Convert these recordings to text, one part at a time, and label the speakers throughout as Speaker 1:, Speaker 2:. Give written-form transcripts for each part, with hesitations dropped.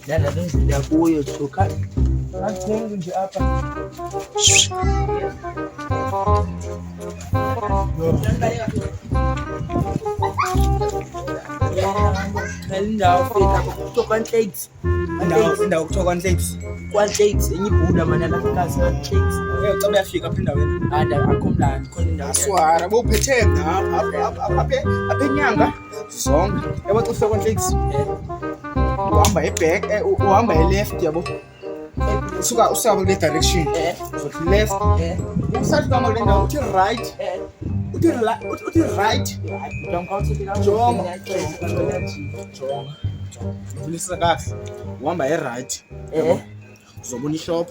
Speaker 1: Lana lendlela kuyo thuka. Angithengi nje apha. Indawo fika kuTokwanhlekes.
Speaker 2: Indawo kuthiwa kwaNhlekes.
Speaker 1: KwaNhlekes enye ibhuda mana lapha ekhaya kwaNhlekes.
Speaker 2: Ucela uyafika apha endaweni.
Speaker 1: Akho mlando khona indawo.
Speaker 2: Aswara bophethe apha enyanga zonke. Yabo xa ufika kwaNhlekes. Uhamba eback, uhamba eleft yabo. Usuka kule direction. Uzothi left. Usathi kama kule ndawo uthi right. Uthi right. Jonga. Ubulisa kahle. Uhamba right. Uzobona ishop.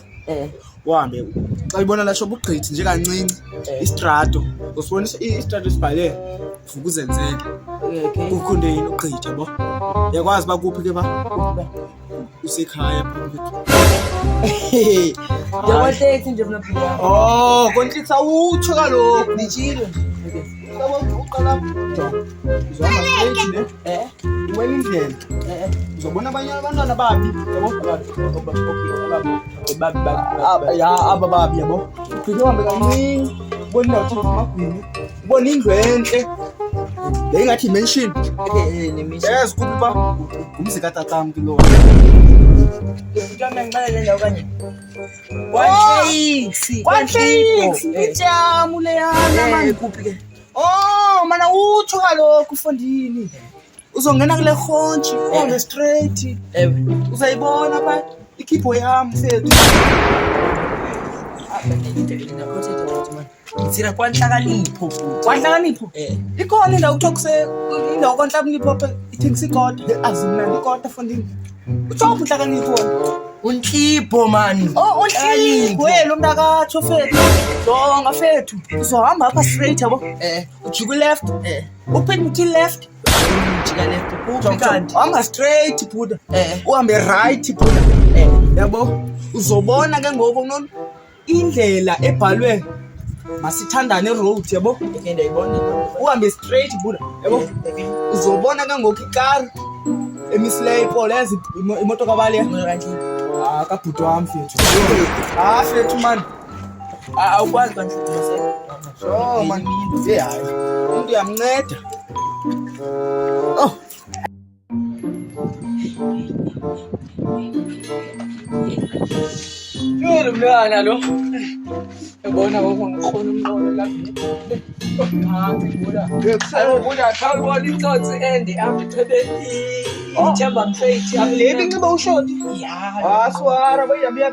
Speaker 2: Uhambe. Xa ibona la shop ugqithi nje kancinci. Istrato. Usibona istrato sibhale Vukuzenzele. Ukhonde yini ugqithi yabo. Yakwazi bakuphi ke ba? Usekhaya phakathi.
Speaker 1: KwaNhlekes nje mina phela.
Speaker 2: Oh, KwaNhlekes awutsho kaloku.
Speaker 1: Nitshilo.
Speaker 2: Yabo uqala uzoma straight ne? Iwena indlela. Uzobona abanye abantwana babi, yabo?
Speaker 1: Babi.
Speaker 2: Aba babi yabo. Ugcine uhambe kancane. Ubona indawo ethi Magwini. Ubona indlu enhle. Beyingathi mention.
Speaker 1: Nemisho.
Speaker 2: Yes, kuphi ba? Umzi kaTatam kilo.
Speaker 1: Ngicela ngicela le ndawo kanye. KwaNhlekes.
Speaker 2: Ijamu leyana manje.
Speaker 1: Kuphi ke?
Speaker 2: Oh, mana utsho kaloku ufondini. Uzongena kule khontshi, uhambe straight. Uzayibona pha ikhipho yami mfethu.
Speaker 1: Ngitsira kwaNhlakanipho futhi.
Speaker 2: KwaNhlakanipho? Ikhona indawo kuthiwa indawo kwaNhlakanipho apha ithengisa ikota. Azimnandi ikota fondini. Uthopha uNhlakanipho wena.
Speaker 1: UNhlipho man.
Speaker 2: Oh, uNhlipho wena umntakatsho fethu. Jonga fethu. Uzohamba apha straight yabo. Ujuke left. Uphinde uthi left.
Speaker 1: Ujika left kuphi kanti?
Speaker 2: Uhamba straight buda. Uhambe right buda. Yabo. Uzobona ke ngoku indlela ebhalwe Masithandane road yabo.
Speaker 1: Ndiyayibona.
Speaker 2: Uhambe straight buda. Yabo. Uzobona ke ngoku ikari emisileyo ipole ezi imoto kabaliya. Kabhuti wami fethu. Fethu man.
Speaker 1: Awukwazi kanhluthu
Speaker 2: So man. Hayi. Umuntu uyamnceda. Oh.
Speaker 1: Yini mntwana lo? Yabona ngoku ngikhona umqondo lapha. Buda khawubona itsotsi amthebeni. Ithemba mfethu.
Speaker 2: Lebi inxiba ushoti. Aswara bayihamba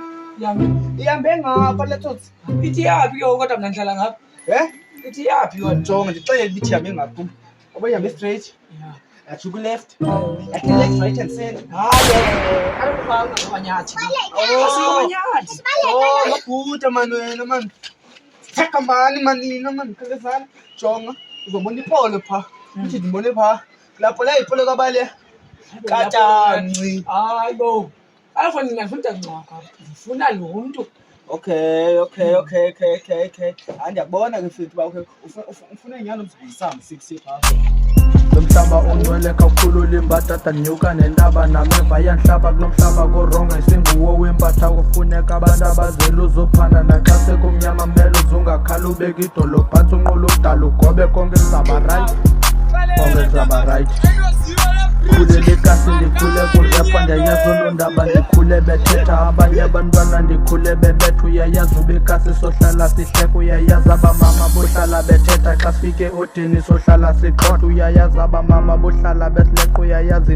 Speaker 2: ihambe ngapha le tsotsi.
Speaker 1: Ithi yaphi ke kodwa mina ngihlala ngapha? Ithi yaphi yona?
Speaker 2: Jonga ndixelele bithi ihambe ngapha. Abayihambe straight. Yajuke left. Yathi left, right and center.
Speaker 1: Alubanga ngabanyathi.
Speaker 2: Asibanyathi. Oh, mabhuda man wena man. Theka mani manina man khalezana. Jonga uzobona ipolo pha. Uthi ndibone pha. Lapho la ipolo kabale. Katanci.
Speaker 1: Hayibo. Ayifani ngifunda ncwaka. Ngifuna lo muntu.
Speaker 2: Okay. Andiyabona ke mfethu ba ufuna inyalo mzisama 6 pha.
Speaker 3: Lomhlaba ungcwele kakhulu limbatata nyuka nendaba nameva yanhlaba kulomhlaba koronga isinguwo wempatha kufuneka abantu abazela uzophanda naxa sekumnyama mele uzungakhala ubeka idolo phansi unqula ukudala ugobe konke kusaba right khulele kasi ndikhule kurepa ndiyayazi unondaba ndikhule bethetha abanye abantwana ndikhule bebetha uyayazi ubekasi sohlala sihleka uyayazi abamama bohlala bethetha xa sifike odini sohlala siqotha uyayazi abamama bohlala besileqa uyayazi